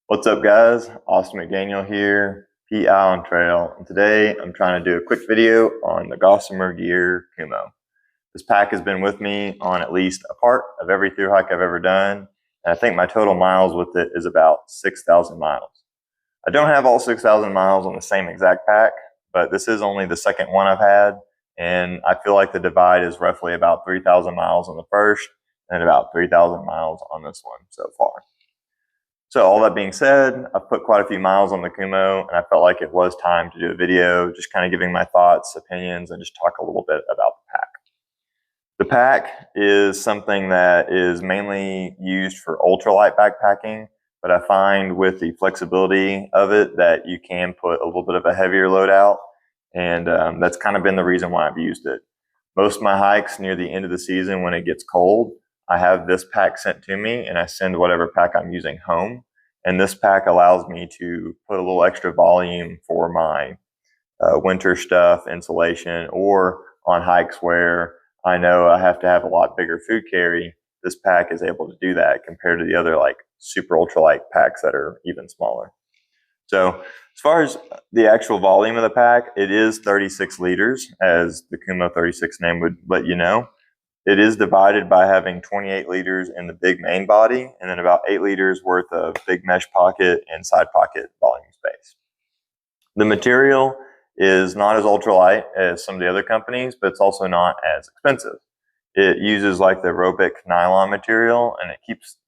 What's up, guys? Austen McDaniel here, Pete Island Trail, and today I'm trying to do a quick video on the Gossamer Gear Kumo. This pack has been with me on at least a part of every thru hike I've ever done, and I think my total miles with it is about 6,000 miles. I don't have all 6,000 miles on the same exact pack, but this is only the second one I've had, and I feel like the divide is roughly about 3,000 miles on the first and about 3,000 miles on this one so far. So all that being said, I've put quite a few miles on the Kumo, and I felt like it was time to do a video, just kind of giving my thoughts, opinions, and just talk a little bit about the pack. The pack is something that is mainly used for ultralight backpacking, but I find with the flexibility of it that you can put a little bit of a heavier load out, and that's kind of been the reason why I've used it. Most of my hikes near the end of the season when it gets cold, I have this pack sent to me and I send whatever pack I'm using home. And this pack allows me to put a little extra volume for my winter stuff, insulation, or on hikes where I know I have to have a lot bigger food carry. This pack is able to do that compared to the other like super ultralight packs that are even smaller. So as far as the actual volume of the pack, it is 36 liters, as the Kumo 36 name would let you know. It is divided by having 28 liters in the big main body and then about 8 liters worth of big mesh pocket and side pocket volume space. The material is not as ultralight as some of the other companies, but it's also not as expensive. It uses like the aerobic nylon material, and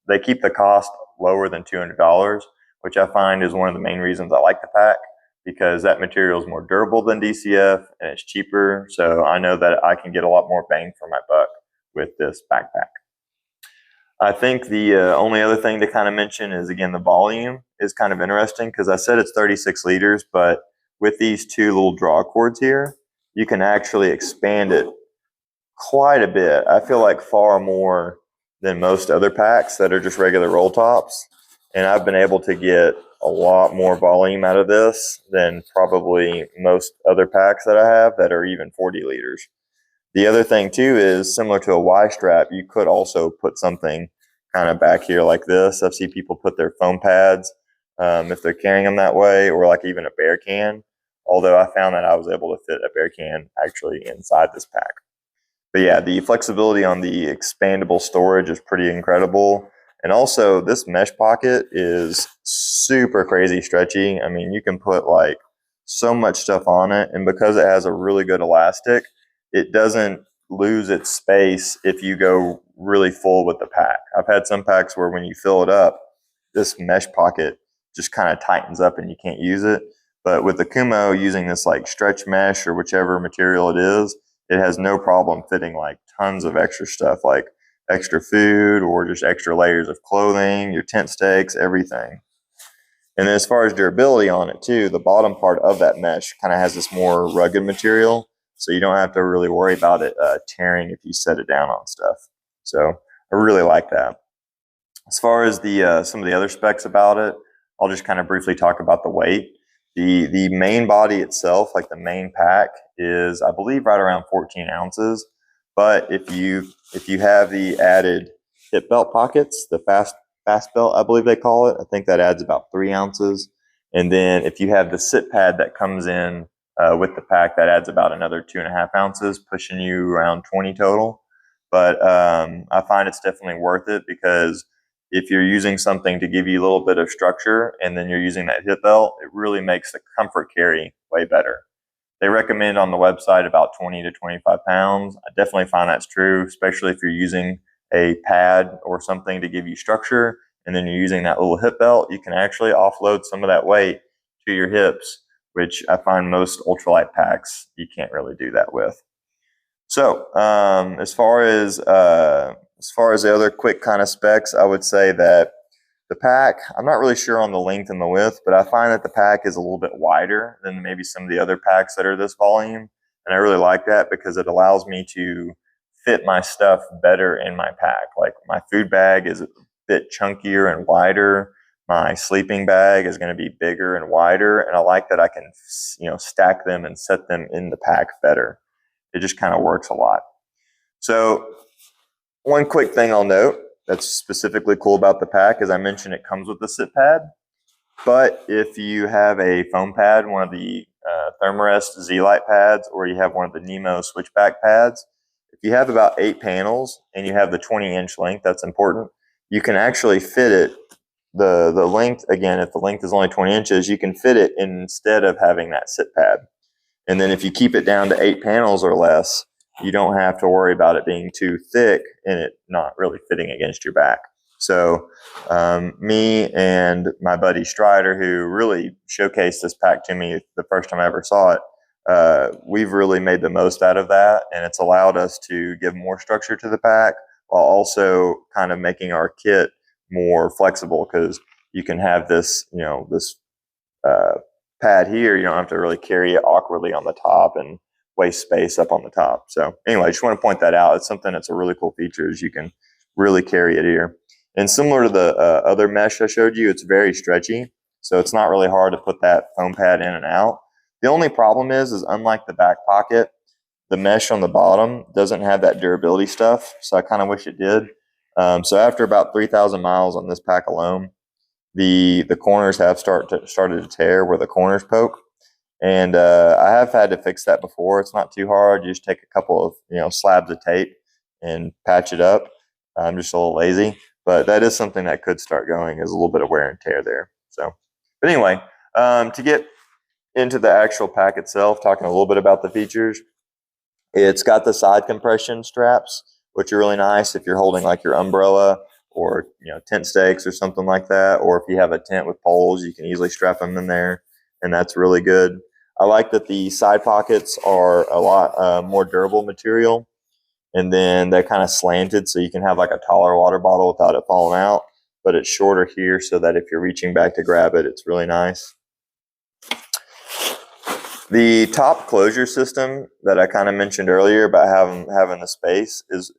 they keep the cost lower than $200, which I find is one of the main reasons I like the pack, because that material is more durable than DCF and it's cheaper. So I know that I can get a lot more bang for my buck with this backpack. I think the only other thing to kind of mention is, again, the volume is kind of interesting because I said it's 36 liters, but with these two little draw cords here, you can actually expand it quite a bit. I feel like far more than most other packs that are just regular roll tops. And I've been able to get a lot more volume out of this than probably most other packs that I have that are even 40 liters. The other thing too is, similar to a Y strap, you could also put something kind of back here like this. I've seen people put their foam pads if they're carrying them that way, or like even a bear can. Although I found that I was able to fit a bear can actually inside this pack. But yeah, the flexibility on the expandable storage is pretty incredible. And also this mesh pocket is super crazy stretchy. I mean, you can put like so much stuff on it. And because it has a really good elastic, it doesn't lose its space if you go really full with the pack. I've had some packs where when you fill it up, this mesh pocket just kind of tightens up and you can't use it. But with the Kumo, using this like stretch mesh or whichever material it is, it has no problem fitting like tons of extra stuff, like extra food or just extra layers of clothing, your tent stakes, everything. And then as far as durability on it too, the bottom part of that mesh kind of has this more rugged material, so you don't have to really worry about it tearing if you set it down on stuff. So I really like that. As far as the some of the other specs about it, I'll just kind of briefly talk about the weight. The main body itself, like the main pack, is I believe right around 14 ounces. But if you have the added hip belt pockets, the fast belt, I believe they call it, I think that adds about 3 ounces. And then if you have the sit pad that comes in with the pack, that adds about another 2.5 ounces, pushing you around 20 total. But I find it's definitely worth it, because if you're using something to give you a little bit of structure and then you're using that hip belt, it really makes the comfort carry way better. They recommend on the website about 20 to 25 pounds. I definitely find that's true, especially if you're using a pad or something to give you structure and then you're using that little hip belt. You can actually offload some of that weight to your hips, which I find most ultralight packs you can't really do that with. So as far as the other quick kind of specs, I would say that the pack, I'm not really sure on the length and the width, but I find that the pack is a little bit wider than maybe some of the other packs that are this volume. And I really like that because it allows me to fit my stuff better in my pack. Like my food bag is a bit chunkier and wider. My sleeping bag is going to be bigger and wider. And I like that I can, stack them and set them in the pack better. It just kind of works a lot. So one quick thing I'll note that's specifically cool about the pack, as I mentioned, it comes with the sit pad. But if you have a foam pad, one of the Thermarest Z-Lite pads, or you have one of the NeMo switchback pads, if you have about 8 panels and you have the 20-inch length, that's important, you can actually fit it, the length, again, if the length is only 20 inches, you can fit it instead of having that sit pad. And then if you keep it down to 8 panels or less, you don't have to worry about it being too thick and it not really fitting against your back. So me and my buddy Strider, who really showcased this pack to me the first time I ever saw it, we've really made the most out of that, and it's allowed us to give more structure to the pack while also kind of making our kit more flexible, because you can have this, this pad here. You don't have to really carry it awkwardly on the top and waste space up on the top. So anyway, I just want to point that out. It's something that's a really cool feature, is you can really carry it here. And similar to the other mesh I showed you, it's very stretchy. So it's not really hard to put that foam pad in and out. The only problem is unlike the back pocket, the mesh on the bottom doesn't have that durability stuff. So I kind of wish it did. So after about 3,000 miles on this pack alone, the corners have started to tear where the corners poke. And I have had to fix that before. It's not too hard. You just take a couple of slabs of tape and patch it up. I'm just a little lazy, but that is something that could start going, is a little bit of wear and tear there. So, but anyway, to get into the actual pack itself, talking a little bit about the features, it's got the side compression straps, which are really nice if you're holding like your umbrella or tent stakes or something like that, or if you have a tent with poles, you can easily strap them in there, and that's really good. I like that the side pockets are a lot more durable material, and then they're kind of slanted, so you can have like a taller water bottle without it falling out, but it's shorter here so that if you're reaching back to grab it, it's really nice. The top closure system that I kind of mentioned earlier about having the space is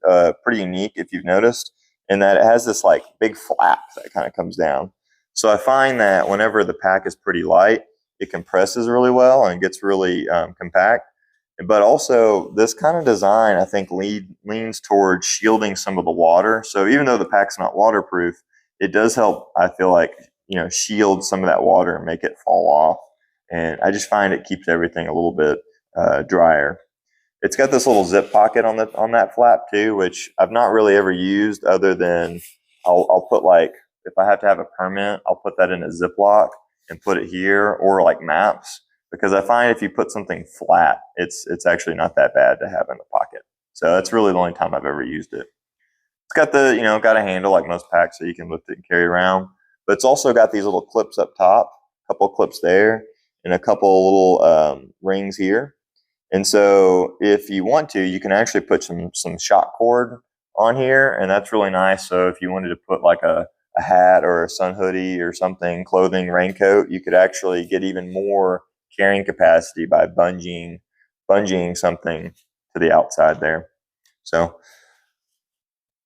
pretty unique, if you've noticed, in that it has this like big flap that kind of comes down. So I find that whenever the pack is pretty light, it compresses really well and gets really compact. But also, this kind of design, I think, leans towards shielding some of the water. So even though the pack's not waterproof, it does help, I feel like, shield some of that water and make it fall off. And I just find it keeps everything a little bit drier. It's got this little zip pocket on that flap too, which I've not really ever used, other than I'll put, like, if I have to have a permit, I'll put that in a Ziploc and put it here, or like maps, because I find if you put something flat, it's actually not that bad to have in the pocket. So that's really the only time I've ever used it. It's got got a handle like most packs, so you can lift it and carry it around. But it's also got these little clips up top, a couple clips there, and a couple little rings here. And so if you want to, you can actually put some shock cord on here, and that's really nice. So if you wanted to put like a hat or a sun hoodie or something, clothing, raincoat, you could actually get even more carrying capacity by bungeeing something to the outside there. So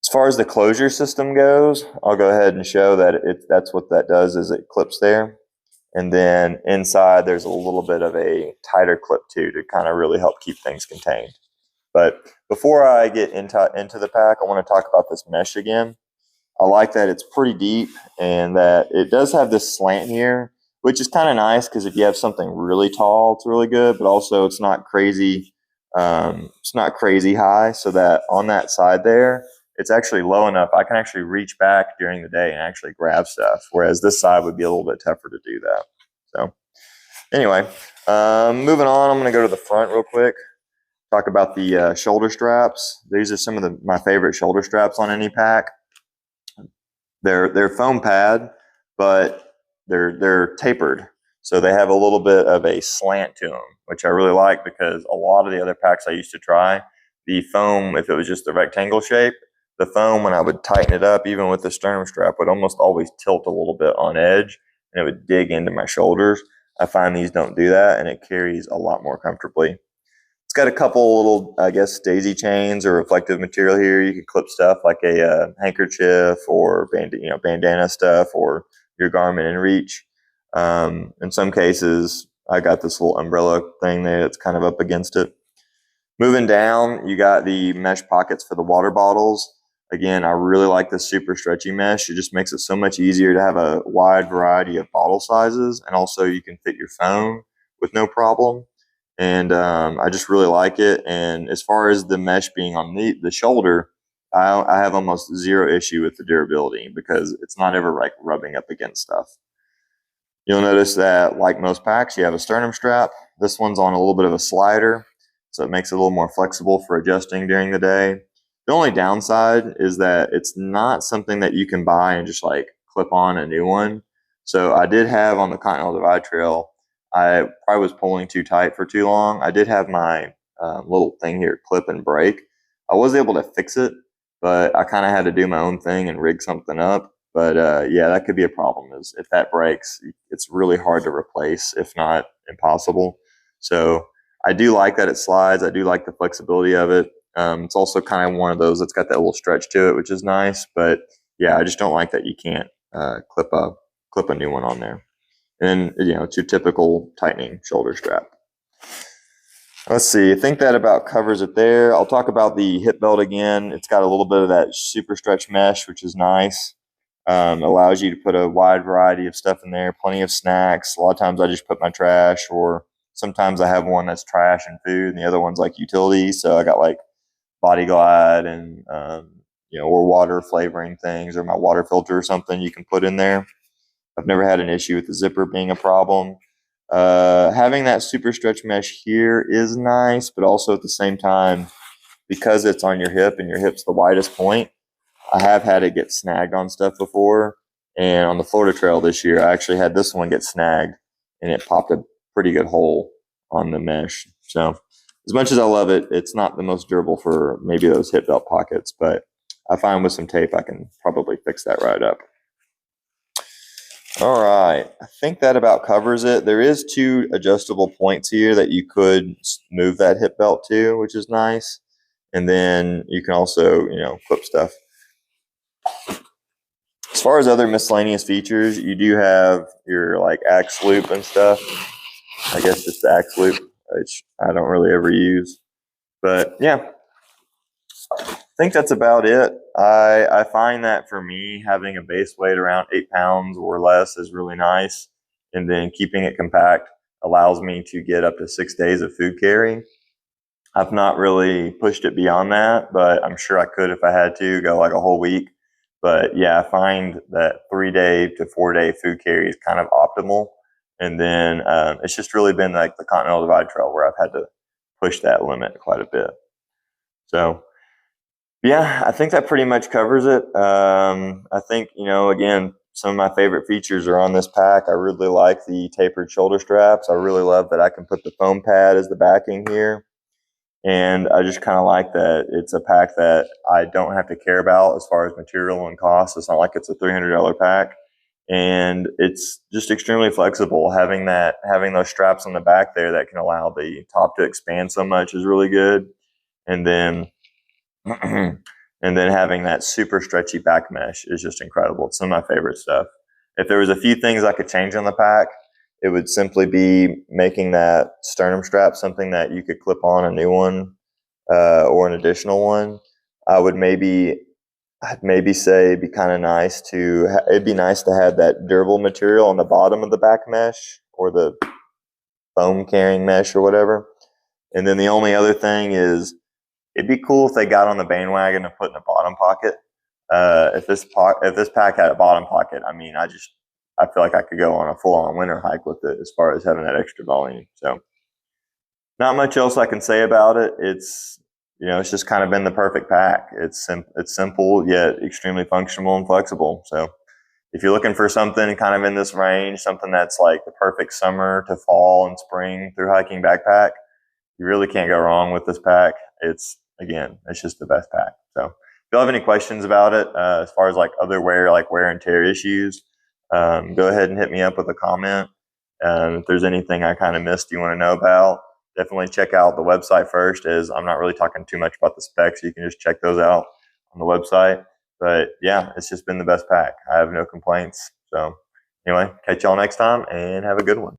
as far as the closure system goes, I'll go ahead and show that that's what that does, is it clips there. And then inside, there's a little bit of a tighter clip too, to kind of really help keep things contained. But before I get into the pack, I want to talk about this mesh again. I like that it's pretty deep, and that it does have this slant here, which is kind of nice, because if you have something really tall, it's really good. But also, it's not crazy. It's not crazy high, so that on that side there, it's actually low enough I can actually reach back during the day and actually grab stuff, whereas this side would be a little bit tougher to do that. So anyway, moving on, I'm going to go to the front real quick, talk about the shoulder straps. These are some of my favorite shoulder straps on any pack. They're foam pad, but they're tapered, so they have a little bit of a slant to them, which I really like, because a lot of the other packs I used to try, the foam, if it was just the rectangle shape, the foam, when I would tighten it up, even with the sternum strap, would almost always tilt a little bit on edge, and it would dig into my shoulders. I find these don't do that, and it carries a lot more comfortably. It's got a couple little, I guess, daisy chains or reflective material here. You can clip stuff like a handkerchief or bandana stuff, or your garment in reach. In some cases, I got this little umbrella thing there that's kind of up against it. Moving down, you got the mesh pockets for the water bottles. Again, I really like this super stretchy mesh. It just makes it so much easier to have a wide variety of bottle sizes, and also you can fit your phone with no problem. And I just really like it. And as far as the mesh being on the shoulder, I have almost zero issue with the durability because it's not ever like rubbing up against stuff. You'll notice that, like most packs, you have a sternum strap. This one's on a little bit of a slider, so it makes it a little more flexible for adjusting during the day. The only downside is that it's not something that you can buy and just like clip on a new one. So I did have on the Continental Divide Trail, I probably was pulling too tight for too long. I did have my little thing here, clip and break. I was able to fix it, but I kind of had to do my own thing and rig something up. But yeah, that could be a problem. Is if that breaks, it's really hard to replace, if not impossible. So I do like that it slides. I do like the flexibility of it. It's also kind of one of those that's got that little stretch to it, which is nice. But yeah, I just don't like that you can't clip a new one on there. And it's your typical tightening shoulder strap. Let's see. I think that about covers it there. I'll talk about the hip belt again. It's got a little bit of that super stretch mesh, which is nice. Allows you to put a wide variety of stuff in there, plenty of snacks. A lot of times I just put my trash, or sometimes I have one that's trash and food, and the other one's like utilities. So I got like Body Glide and or water flavoring things, or my water filter or something you can put in there. I've never had an issue with the zipper being a problem. Having that super stretch mesh here is nice, but also at the same time, because it's on your hip and your hip's the widest point, I have had it get snagged on stuff before. And on the Florida Trail this year, I actually had this one get snagged, and it popped a pretty good hole on the mesh. So as much as I love it, it's not the most durable for maybe those hip belt pockets, but I find with some tape, I can probably fix that right up. All right, I think that about covers it. There is 2 adjustable points here that you could move that hip belt to, which is nice. And then you can also, clip stuff. As far as other miscellaneous features, you do have your like axe loop and stuff. I guess just the axe loop, which I don't really ever use. But yeah, I think that's about it. I find that for me, having a base weight around 8 pounds or less is really nice. And then keeping it compact allows me to get up to 6 days of food carry. I've not really pushed it beyond that, but I'm sure I could if I had to go like a whole week. But yeah, I find that 3-day to 4-day food carry is kind of optimal. And then it's just really been like the Continental Divide Trail where I've had to push that limit quite a bit. So yeah, I think that pretty much covers it. I think, again, some of my favorite features are on this pack. I really like the tapered shoulder straps. I really love that I can put the foam pad as the backing here. And I just kind of like that it's a pack that I don't have to care about as far as material and cost. It's not like it's a $300 pack. And it's just extremely flexible. Having those straps on the back there that can allow the top to expand so much is really good. And then having that super stretchy back mesh is just incredible. It's some of my favorite stuff. If there was a few things I could change on the pack, it would simply be making that sternum strap something that you could clip on a new one or an additional one. I'd maybe say it'd be kind of nice it'd be nice to have that durable material on the bottom of the back mesh or the foam carrying mesh or whatever. And then the only other thing is, it'd be cool if they got on the bandwagon and put in a bottom pocket. If this pack had a bottom pocket, I feel like I could go on a full-on winter hike with it as far as having that extra volume. So not much else I can say about it. It's just kind of been the perfect pack. It's simple yet extremely functional and flexible. So if you're looking for something kind of in this range, something that's like the perfect summer to fall and spring through hiking backpack, you really can't go wrong with this pack. It's just the best pack. So if you have any questions about it, as far as like other wear and tear issues, go ahead and hit me up with a comment. If there's anything I kind of missed you want to know about, definitely check out the website first, as I'm not really talking too much about the specs. You can just check those out on the website. But yeah, it's just been the best pack. I have no complaints. So anyway, catch y'all next time and have a good one.